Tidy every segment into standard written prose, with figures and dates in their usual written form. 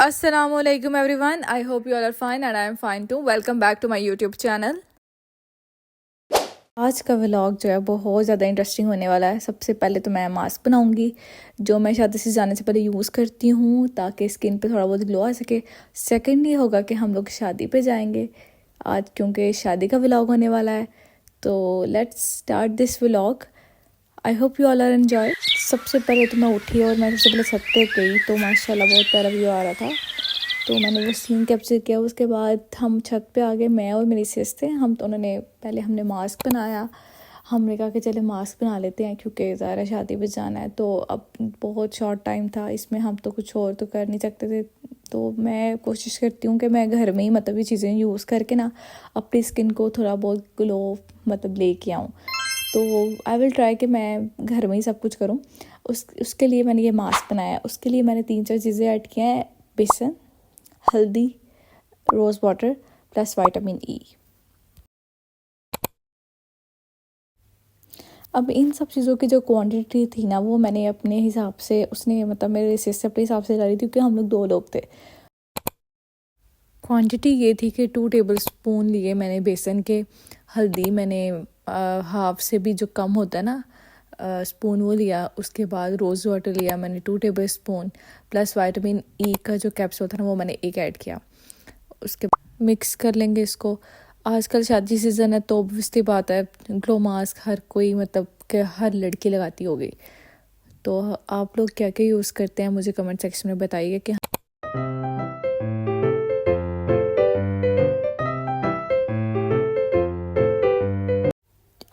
Assalamualaikum everyone. I hope you all are fine and I am fine too. Welcome back to my YouTube channel. आज का vlog जो है बहुत ज़्यादा interesting होने वाला है। सबसे पहले तो मैं मास्क बनाऊंगी जो मैं शादी से जाने से पहले यूज़ करती हूँ ताकि स्किन पे थोड़ा बहुत ग्लो आ सके। सेकंड ये होगा कि हम लोग शादी पे जाएंगे आज, क्योंकि शादी का व्लॉग होने वाला है। तो let's start this vlog. I hope you all are enjoy. सबसे पहले तो मैं उठी और मैं सबसे पहले छत पे गई तो माशाल्लाह बहुत प्यारा व्यू आ रहा था, तो मैंने वो सीन कैप्चर किया। उसके बाद हम छत पे आ गए, मैं और मेरी सिस थे। हम दोनों ने पहले हमने मास्क बनाया। हमने कहा कि चले मास्क बना लेते हैं क्योंकि ज़ाहिर शादी पे जाना है। तो अब बहुत शॉर्ट टाइम था, इसमें हम तो कुछ और तो कर नहीं सकते थे। तो मैं कोशिश करती हूँ कि मैं घर में ही मतलब ये चीज़ें यूज़ करके ना अपनी स्किन को थोड़ा बहुत ग्लो मतलब लेके आऊँ। तो आई विल ट्राई कि मैं घर में ही सब कुछ करूँ। उसके लिए मैंने ये मास्क बनाया। उसके लिए मैंने 3-4 चीज़ें ऐड किए हैं: बेसन, हल्दी, rose water plus vitamin E. अब इन सब चीज़ों की जो क्वांटिटी थी ना वो मैंने अपने हिसाब से, उसने मतलब मेरे से अपने हिसाब से डाली थी क्योंकि हम लोग 2 लोग थे। क्वांटिटी ये थी कि 2 टेबल स्पून लिए मैंने बेसन के। हल्दी मैंने हाफ से भी जो कम होता है ना स्पून वो लिया। उसके बाद रोज़ वाटर लिया मैंने 2 टेबल स्पून प्लस विटामिन ई का जो कैप्सूल था ना वो मैंने 1 ऐड किया। उसके मिक्स कर लेंगे इसको। आजकल शादी सीज़न है तो ऑब्वियसली बात है ग्लो मास्क हर कोई मतलब कि हर लड़की लगाती होगी। तो आप लोग क्या क्या यूज़ करते हैं मुझे कमेंट सेक्शन में बताइए कि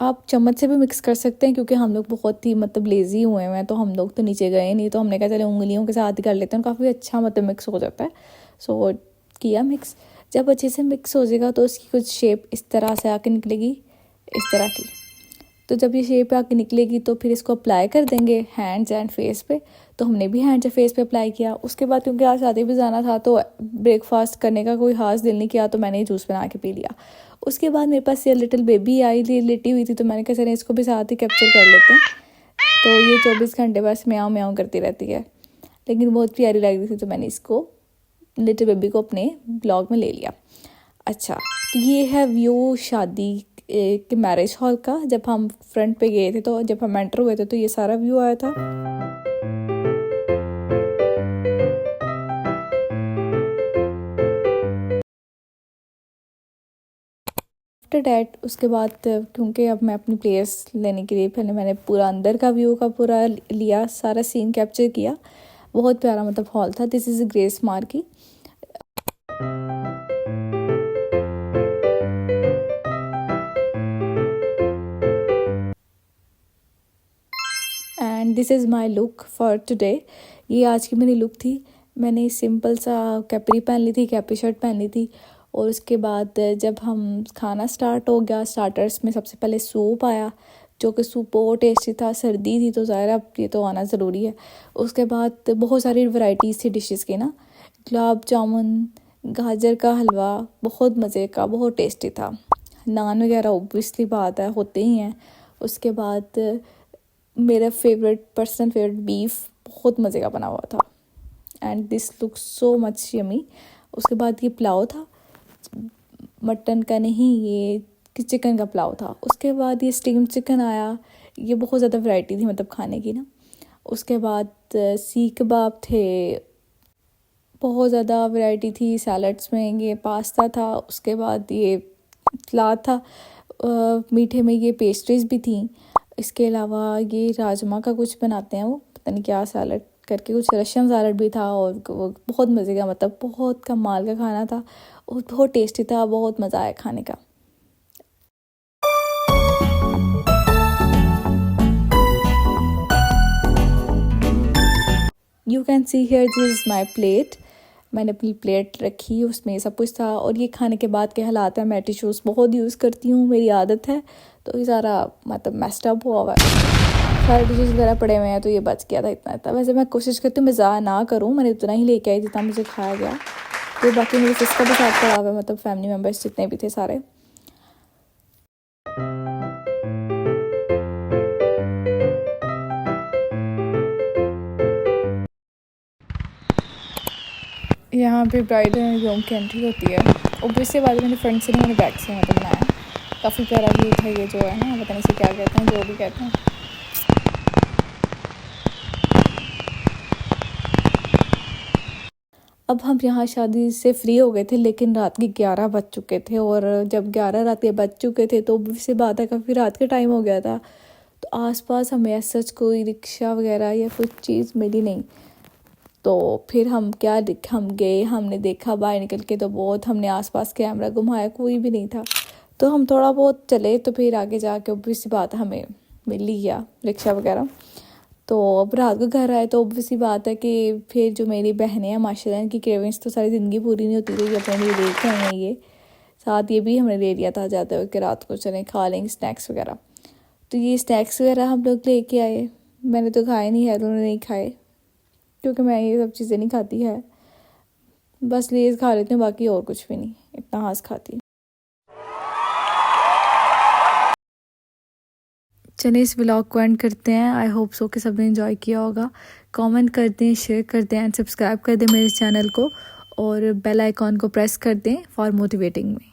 आप चम्मच से भी मिक्स कर सकते हैं क्योंकि हम लोग बहुत ही मतलब लेज़ी हुए हैं, तो हम लोग तो नीचे गए नहीं, तो हमने कहा चले उंगलियों के साथ ही कर लेते हैं, काफ़ी अच्छा मतलब मिक्स हो जाता है। सो किया मिक्स। जब अच्छे से मिक्स हो जाएगा तो उसकी कुछ शेप इस तरह से आके निकलेगी, इस तरह की। तो जब ये शेप आके निकलेगी तो फिर इसको अप्लाई कर देंगे हैंड्स एंड फेस पे। तो हमने भी हैंड्स एंड फेस पे अप्लाई किया। उसके बाद क्योंकि आज शादी भी जाना था तो ब्रेकफास्ट करने का कोई खास दिल नहीं किया, तो मैंने जूस बना के पी लिया। उसके बाद मेरे पास ये लिटिल बेबी आई लेटी हुई थी, तो मैंने कहा चले इसको भी साथ ही कैप्चर कर लेते हैं। तो ये 24 घंटे बस म्याऊं म्याऊं करती रहती है, लेकिन बहुत प्यारी लग रही थी तो मैंने इसको लिटिल बेबी को अपने ब्लॉग में ले लिया। अच्छा, तो ये है व्यू शादी के मैरिज हॉल का। जब हम फ्रंट पे गए थे तो जब हम एंटर हुए थे तो ये सारा व्यू आया था। आफ्टर डैट उसके बाद क्योंकि अब मैं अपनी प्लेस लेने के लिए पहले मैंने पूरा अंदर का व्यू का पूरा लिया, सारा सीन कैप्चर किया। बहुत प्यारा मतलब हॉल था। This is grace marquee. And this is my look for today. ये आज की मेरी लुक थी। मैंने सिंपल सा कैपरी पहन ली थी, कैपरी शर्ट पहन ली थी। और उसके बाद जब हम खाना स्टार्ट हो गया, स्टार्टर्स में सबसे पहले सूप आया जो कि सूप बहुत टेस्टी था। सर्दी थी तो ज़ाहिर अब ये तो आना ज़रूरी है। उसके बाद बहुत सारी वैरायटीज़ थी डिशेस की ना, गुलाब जामुन, गाजर का हलवा, बहुत मज़े का, बहुत टेस्टी था। नान वगैरह ऑब्वियसली बात है होते ही हैं। उसके बाद मेरा पर्सनल फेवरेट बीफ बहुत मज़े का बना हुआ था। And this look so much yummy. उसके बाद ये पुलाव था, मटन का नहीं, ये चिकन का पुलाव था। उसके बाद ये स्टीम चिकन आया। ये बहुत ज़्यादा वैरायटी थी मतलब खाने की ना। उसके बाद सीख कबाब थे, बहुत ज़्यादा वैरायटी थी। सैलड्स में ये पास्ता था। उसके बाद ये सलाद था। मीठे में ये पेस्ट्रीज भी थी। इसके अलावा ये राजमा का कुछ बनाते हैं, वो पता नहीं क्या सैलड करके, कुछ रशियन सैलड भी था। और वो बहुत मज़े का मतलब बहुत कमाल का खाना था और बहुत टेस्टी था। बहुत मज़ा आया खाने का। You can see here this is my plate. मैंने अपनी प्लेट रखी, उसमें सब कुछ था। और ये खाने के बाद के हालात हैं, मैं टिश्यूज़ बहुत यूज़ करती हूँ, मेरी आदत है। तो ये सारा मतलब मेस्ड अप हुआ है, सारे डिशेज़ वगैरह पड़े हुए हैं, तो ये बच गया था इतना इतना। वैसे मैं कोशिश करती हूँ मैं ज़्यादा ना करूँ, मैंने उतना ही लेके आई जितना मुझे खाया गया। तो बाकी मेरी सिस्टर भी साथ पड़ा हुआ है, मतलब फैमिली मेम्बर्स जितने भी थे सारे। यहाँ पे ब्राइड एंड ग्रूम की एंट्री होती है। ओब्वियसली बात मैंने फ्रंट से नहीं, मैंने बैक से मतलब बनाया। काफ़ी प्यारा व्यू था ये, जो है ना, पता नहीं इसे क्या कहते हैं, जो भी कहते हैं। अब हम यहाँ शादी से फ्री हो गए थे, लेकिन रात के 11 बज चुके थे। और जब 11 रात के बज चुके थे तो से बात है, काफ़ी रात के टाइम हो गया था। तो आसपास हमें सच कोई रिक्शा वगैरह या कुछ चीज़ मिली नहीं। तो फिर हम गए, हमने देखा बाहर निकल के, तो बहुत हमने आसपास कैमरा घुमाया, कोई भी नहीं था। तो हम थोड़ा बहुत चले, तो फिर आगे जाके ऑब्वियसली बात हमें मिल ही गया रिक्शा वगैरह। तो अब रात को घर आए तो ऑब्वियसली बात है कि फिर जो मेरी बहनें हैं, माशाल्लाह, इनकी क्रेविंग्स तो सारी ज़िंदगी पूरी नहीं होती, तो ये अपने लिए लेके आई हैं ये। साथ ये भी हमने ले लिया था जाते हुए कि रात को चलें खा लेंगे स्नैक्स वगैरह। तो ये स्नैक्स वगैरह हम लोग लेके आए। मैंने तो खाए नहीं है, उन्होंने नहीं खाए, क्योंकि मैं ये सब चीज़ें नहीं खाती है। बस लेज़ खा लेती हूँ, बाकी और कुछ भी नहीं, इतना हास खाती हूँ। चलिए इस व्लॉग को एंड करते हैं। आई होप सो कि सबने एंजॉय किया होगा। कमेंट कर दें, शेयर कर दें एंड सब्सक्राइब कर दें मेरे चैनल को, और बेल आइकॉन को प्रेस कर दें फॉर मोटिवेटिंग मी।